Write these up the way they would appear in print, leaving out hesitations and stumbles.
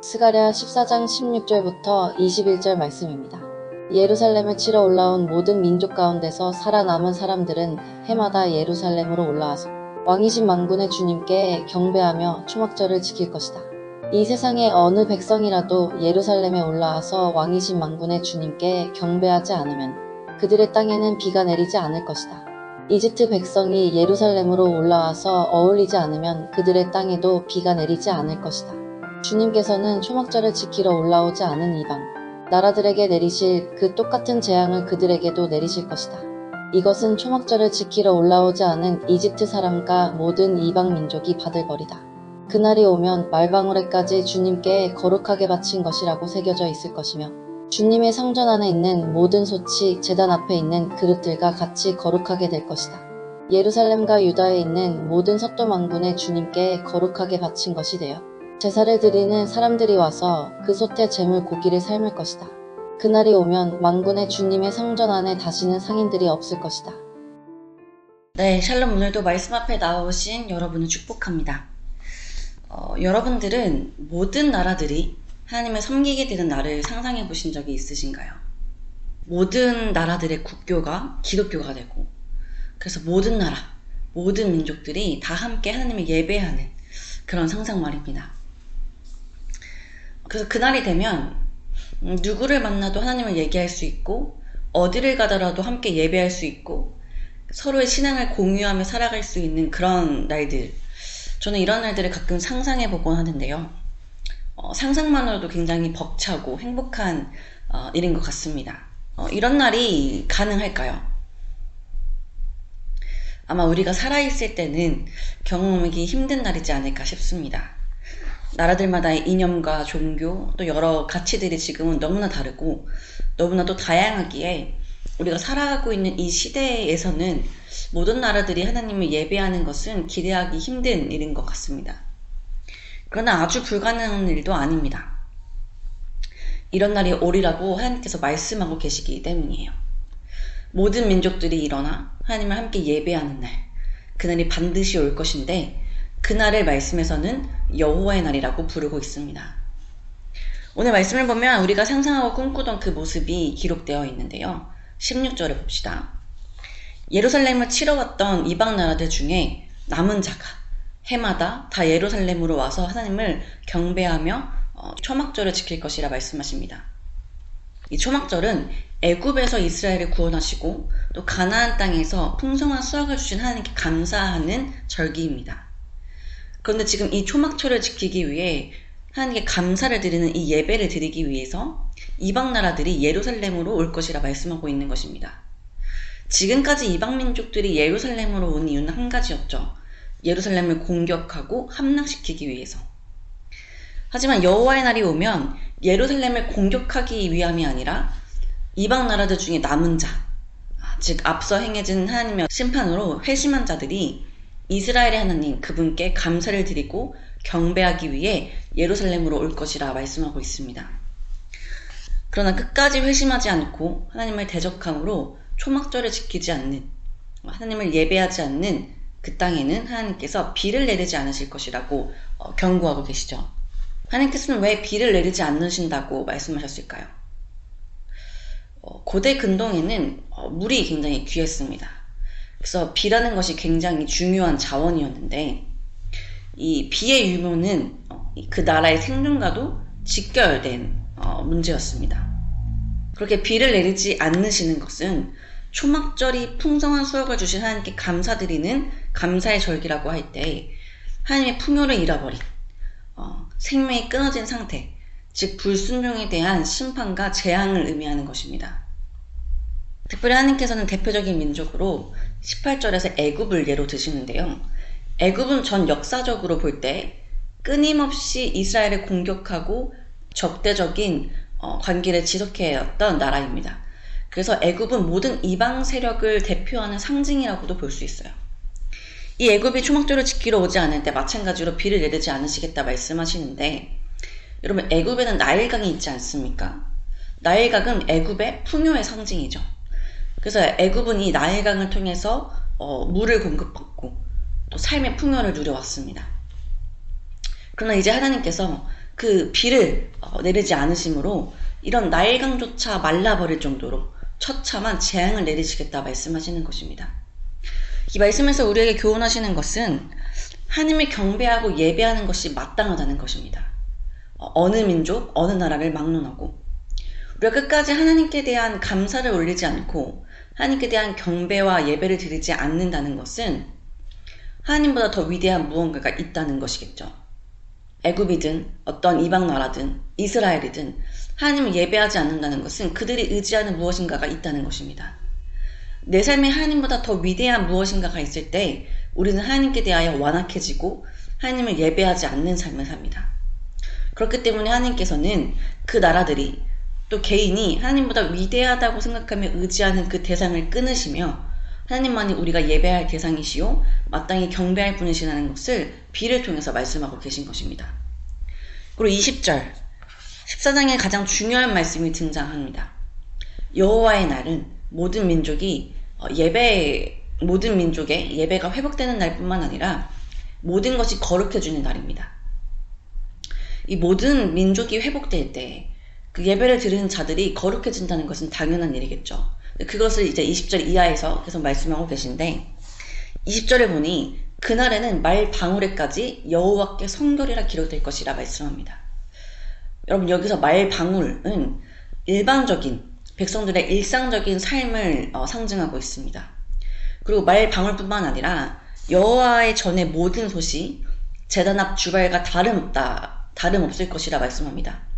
스가랴 14장 16절부터 21절 말씀입니다. 예루살렘을 치러 올라온 모든 민족 가운데서 살아남은 사람들은 해마다 예루살렘으로 올라와서 왕이신 만군의 주님께 경배하며 초막절을 지킬 것이다. 이 세상의 어느 백성이라도 예루살렘에 올라와서 왕이신 만군의 주님께 경배하지 않으면 그들의 땅에는 비가 내리지 않을 것이다. 이집트 백성이 예루살렘으로 올라와서 어울리지 않으면 그들의 땅에도 비가 내리지 않을 것이다. 주님께서는 초막절을 지키러 올라오지 않은 이방 나라들에게 내리실 그 똑같은 재앙을 그들에게도 내리실 것이다. 이것은 초막절을 지키러 올라오지 않은 이집트 사람과 모든 이방 민족이 받을 벌이다. 그날이 오면 말방울에까지 주님께 거룩하게 바친 것이라고 새겨져 있을 것이며 주님의 성전 안에 있는 모든 솥이 제단 앞에 있는 그릇들과 같이 거룩하게 될 것이다. 예루살렘과 유다에 있는 모든 섰도 만군의 주님께 거룩하게 바친 것이 되어 제사를 드리는 사람들이 와서 그 솥에 제물 고기를 삶을 것이다. 그날이 오면 만군의 주님의 성전 안에 다시는 상인들이 없을 것이다. 네, 샬롬. 오늘도 말씀 앞에 나오신 여러분을 축복합니다. 여러분들은 모든 나라들이 하나님을 섬기게 되는 날을 상상해 보신 적이 있으신가요? 모든 나라들의 국교가 기독교가 되고, 그래서 모든 나라, 모든 민족들이 다 함께 하나님을 예배하는 그런 상상 말입니다. 그래서 그날이 되면 누구를 만나도 하나님을 얘기할 수 있고, 어디를 가더라도 함께 예배할 수 있고, 서로의 신앙을 공유하며 살아갈 수 있는 그런 날들, 저는 이런 날들을 가끔 상상해 보곤 하는데요. 상상만으로도 굉장히 벅차고 행복한 일인 것 같습니다. 이런 날이 가능할까요? 아마 우리가 살아있을 때는 경험하기 힘든 날이지 않을까 싶습니다. 나라들마다의 이념과 종교, 또 여러 가치들이 지금은 너무나 다르고 너무나도 다양하기에 우리가 살아가고 있는 이 시대에서는 모든 나라들이 하나님을 예배하는 것은 기대하기 힘든 일인 것 같습니다. 그러나 아주 불가능한 일도 아닙니다. 이런 날이 오리라고 하나님께서 말씀하고 계시기 때문이에요. 모든 민족들이 일어나 하나님을 함께 예배하는 날, 그날이 반드시 올 것인데 그날을 말씀에서는 여호와의 날이라고 부르고 있습니다. 오늘 말씀을 보면 우리가 상상하고 꿈꾸던 그 모습이 기록되어 있는데요. 16절을 봅시다. 예루살렘을 치러 왔던 이방 나라들 중에 남은 자가 해마다 다 예루살렘으로 와서 하나님을 경배하며 초막절을 지킬 것이라 말씀하십니다. 이 초막절은 애굽에서 이스라엘을 구원하시고 또 가나안 땅에서 풍성한 수확을 주신 하나님께 감사하는 절기입니다. 그런데 지금 이 초막절을 지키기 위해 하나님께 감사를 드리는 이 예배를 드리기 위해서 이방 나라들이 예루살렘으로 올 것이라 말씀하고 있는 것입니다. 지금까지 이방 민족들이 예루살렘으로 온 이유는 한 가지였죠. 예루살렘을 공격하고 함락시키기 위해서. 하지만 여호와의 날이 오면 예루살렘을 공격하기 위함이 아니라 이방 나라들 중에 남은 자, 즉 앞서 행해진 하나님의 심판으로 회심한 자들이 이스라엘의 하나님 그분께 감사를 드리고 경배하기 위해 예루살렘으로 올 것이라 말씀하고 있습니다. 그러나 끝까지 회심하지 않고 하나님을 대적함으로 초막절을 지키지 않는, 하나님을 예배하지 않는 그 땅에는 하나님께서 비를 내리지 않으실 것이라고 경고하고 계시죠. 하나님께서는 왜 비를 내리지 않으신다고 말씀하셨을까요? 고대 근동에는 물이 굉장히 귀했습니다. 그래서 비라는 것이 굉장히 중요한 자원이었는데 이 비의 유무는 그 나라의 생존과도 직결된 문제였습니다. 그렇게 비를 내리지 않으시는 것은 초막절이 풍성한 수확을 주신 하나님께 감사드리는 감사의 절기라고 할 때 하나님의 풍요를 잃어버린 생명이 끊어진 상태, 즉 불순종에 대한 심판과 재앙을 의미하는 것입니다. 특별히 하나님께서는 대표적인 민족으로 18절에서 애굽을 예로 드시는데요. 애굽은 전 역사적으로 볼 때 끊임없이 이스라엘을 공격하고 적대적인 관계를 지속해왔던 나라입니다. 그래서 애굽은 모든 이방 세력을 대표하는 상징이라고도 볼 수 있어요. 이 애굽이 초막절을 지키러 오지 않을 때 마찬가지로 비를 내리지 않으시겠다 말씀하시는데, 여러분 애굽에는 나일강이 있지 않습니까? 나일강은 애굽의 풍요의 상징이죠. 그래서 애굽은 이 나일강을 통해서 물을 공급받고 또 삶의 풍요를 누려왔습니다. 그러나 이제 하나님께서 그 비를 내리지 않으심으로 이런 나일강조차 말라버릴 정도로 처참한 재앙을 내리시겠다 말씀하시는 것입니다. 이 말씀에서 우리에게 교훈하시는 것은 하나님을 경배하고 예배하는 것이 마땅하다는 것입니다. 어느 민족, 어느 나라를 막론하고 우리가 끝까지 하나님께 대한 감사를 올리지 않고 하나님께 대한 경배와 예배를 드리지 않는다는 것은 하나님보다 더 위대한 무언가가 있다는 것이겠죠. 애굽이든 어떤 이방 나라든 이스라엘이든 하나님을 예배하지 않는다는 것은 그들이 의지하는 무엇인가가 있다는 것입니다. 내 삶에 하나님보다 더 위대한 무엇인가가 있을 때 우리는 하나님께 대하여 완악해지고 하나님을 예배하지 않는 삶을 삽니다. 그렇기 때문에 하나님께서는 그 나라들이 또 개인이 하나님보다 위대하다고 생각하며 의지하는 그 대상을 끊으시며 하나님만이 우리가 예배할 대상이시요 마땅히 경배할 분이시라는 것을 비를 통해서 말씀하고 계신 것입니다. 그리고 20절 14장에 가장 중요한 말씀이 등장합니다. 여호와의 날은 모든 민족의 예배가 회복되는 날뿐만 아니라 모든 것이 거룩해지는 날입니다. 이 모든 민족이 회복될 때 그 예배를 드리는 자들이 거룩해진다는 것은 당연한 일이겠죠. 그것을 이제 20절 이하에서 계속 말씀하고 계신데 20절에 보니 그날에는 말 방울에까지 여호와께 성결이라 기록될 것이라 말씀합니다. 여러분 여기서 말 방울은 일반적인 백성들의 일상적인 삶을 상징하고 있습니다. 그리고 말 방울뿐만 아니라 여호와의 전의 모든 솥이 제단 앞 주발과 다름없을 것이라 말씀합니다.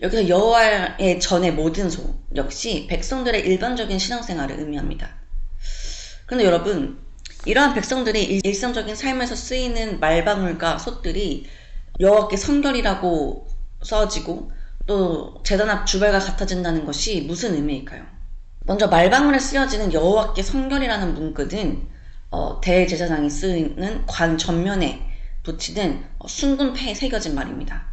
여기서 여호와의 전의 모든 소 역시 백성들의 일반적인 신앙생활을 의미합니다. 그런데 여러분 이러한 백성들이 일상적인 삶에서 쓰이는 말방울과 솥들이 여호와께 성결이라고 써지고 또 제단 앞 주발과 같아진다는 것이 무슨 의미일까요? 먼저 말방울에 쓰여지는 여호와께 성결이라는 문구는 대제사장이 쓰이는 관 전면에 붙이는 순금패에 새겨진 말입니다.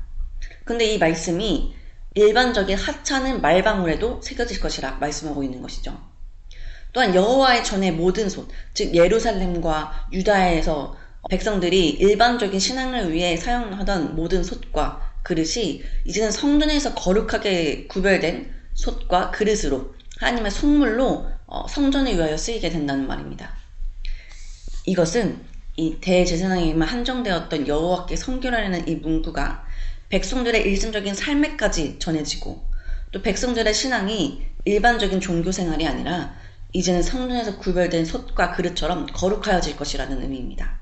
근데 이 말씀이 일반적인 하찮은 말방울에도 새겨질 것이라 말씀하고 있는 것이죠. 또한 여호와의 전의 모든 솥, 즉 예루살렘과 유다에서 백성들이 일반적인 신앙을 위해 사용하던 모든 솥과 그릇이 이제는 성전에서 거룩하게 구별된 솥과 그릇으로 하나님의 속물로 성전을 위하여 쓰이게 된다는 말입니다. 이것은 이 대제사장에게만 한정되었던 여호와께 성결하라는 이 문구가 백성들의 일상적인 삶에까지 전해지고 또 백성들의 신앙이 일반적인 종교 생활이 아니라 이제는 성전에서 구별된 솥과 그릇처럼 거룩하여질 것이라는 의미입니다.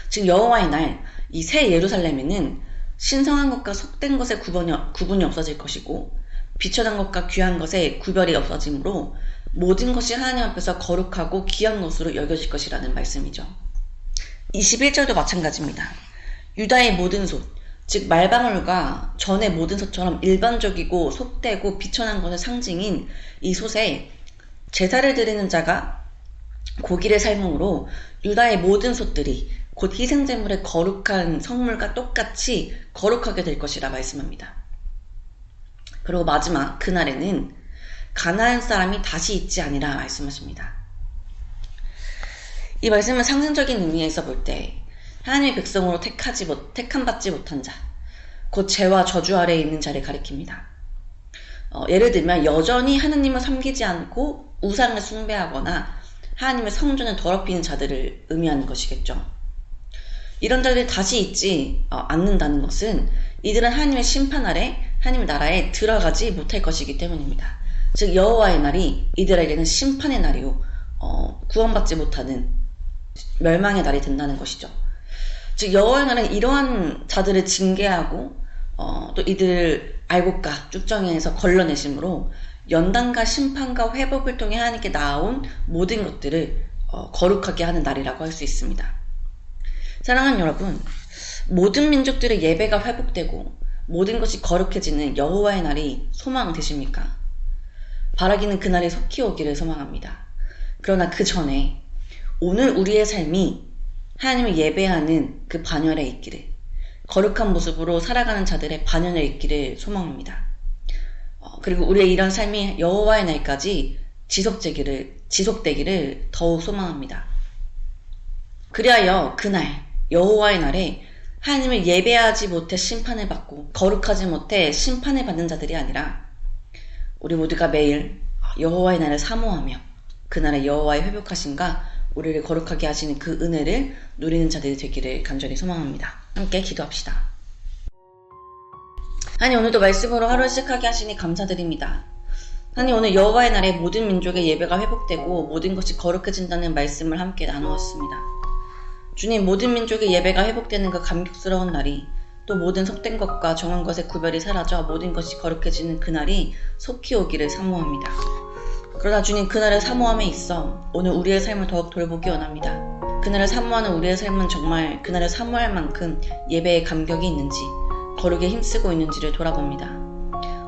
즉 여호와의 날 이 새 예루살렘에는 신성한 것과 속된 것의 구분이 없어질 것이고 비천한 것과 귀한 것의 구별이 없어지므로 모든 것이 하나님 앞에서 거룩하고 귀한 것으로 여겨질 것이라는 말씀이죠. 21절도 마찬가지입니다. 유다의 모든 솥, 즉 말방울과 전의 모든 솥처럼 일반적이고 속되고 비천한 것의 상징인 이 솥에 제사를 드리는 자가 고기를 삶음으로 유다의 모든 솥들이 곧 희생제물의 거룩한 성물과 똑같이 거룩하게 될 것이라 말씀합니다. 그리고 마지막 그날에는 가나안 사람이 다시 있지 아니라 말씀하십니다. 이 말씀은 상징적인 의미에서 볼 때 하나님의 백성으로 택함받지 못한 자, 곧 죄와 저주 아래에 있는 자를 가리킵니다. 예를 들면 여전히 하나님을 섬기지 않고 우상을 숭배하거나 하나님의 성전을 더럽히는 자들을 의미하는 것이겠죠. 이런 자들이 다시 있지 않는다는 것은 이들은 하나님의 심판 아래 하나님의 나라에 들어가지 못할 것이기 때문입니다. 즉 여호와의 날이 이들에게는 심판의 날이요 구원받지 못하는 멸망의 날이 된다는 것이죠. 즉 여호와의 날은 이러한 자들을 징계하고 또 이들을 알곡과 쭉정이에서 걸러내심으로 연단과 심판과 회복을 통해 하나님께 나아온 모든 것들을 거룩하게 하는 날이라고 할 수 있습니다. 사랑하는 여러분, 모든 민족들의 예배가 회복되고 모든 것이 거룩해지는 여호와의 날이 소망되십니까? 바라기는 그날이 속히 오기를 소망합니다. 그러나 그 전에 오늘 우리의 삶이 하나님을 예배하는 그 반열에 있기를, 거룩한 모습으로 살아가는 자들의 반열에 있기를 소망합니다. 그리고 우리의 이런 삶이 여호와의 날까지 지속되기를 더욱 소망합니다. 그리하여 그날 여호와의 날에 하나님을 예배하지 못해 심판을 받고 거룩하지 못해 심판을 받는 자들이 아니라 우리 모두가 매일 여호와의 날을 사모하며 그날의 여호와의 회복하심과 우리를 거룩하게 하시는 그 은혜를 누리는 자들이 되기를 간절히 소망합니다. 함께 기도합시다. 하나님, 오늘도 말씀으로 하루를 시작하게 하시니 감사드립니다. 하나님, 오늘 여호와의 날에 모든 민족의 예배가 회복되고 모든 것이 거룩해진다는 말씀을 함께 나누었습니다. 주님, 모든 민족의 예배가 회복되는 그 감격스러운 날이, 또 모든 속된 것과 정한 것의 구별이 사라져 모든 것이 거룩해지는 그날이 속히 오기를 사모합니다. 그러나 주님, 그날을 사모함에 있어 오늘 우리의 삶을 더욱 돌보기 원합니다. 그날을 사모하는 우리의 삶은 정말 그날을 사모할 만큼 예배의 감격이 있는지, 거룩에 힘쓰고 있는지를 돌아봅니다.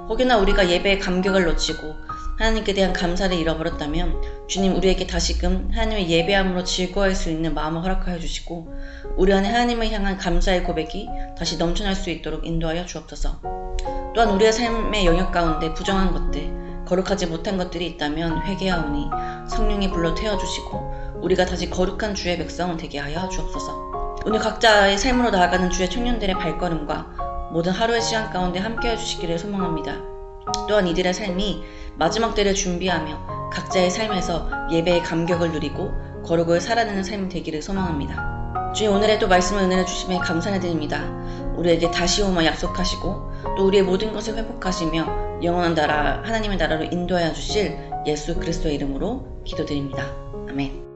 혹여나 우리가 예배의 감격을 놓치고 하나님께 대한 감사를 잃어버렸다면 주님, 우리에게 다시금 하나님의 예배함으로 즐거워할 수 있는 마음을 허락하여 주시고 우리 안에 하나님을 향한 감사의 고백이 다시 넘쳐날 수 있도록 인도하여 주옵소서. 또한 우리의 삶의 영역 가운데 부정한 것들, 거룩하지 못한 것들이 있다면 회개하오니 성령이 불러 태워주시고 우리가 다시 거룩한 주의 백성 되게 하여 주옵소서. 오늘 각자의 삶으로 나아가는 주의 청년들의 발걸음과 모든 하루의 시간 가운데 함께해 주시기를 소망합니다. 또한 이들의 삶이 마지막 때를 준비하며 각자의 삶에서 예배의 감격을 누리고 거룩을 살아내는 삶이 되기를 소망합니다. 주님, 오늘의 또 말씀을 은혜를 주심에 감사를 드립니다. 우리에게 다시 오마 약속하시고 또 우리의 모든 것을 회복하시며 영원한 나라, 하나님의 나라로 인도하여 주실 예수 그리스도의 이름으로 기도드립니다. 아멘.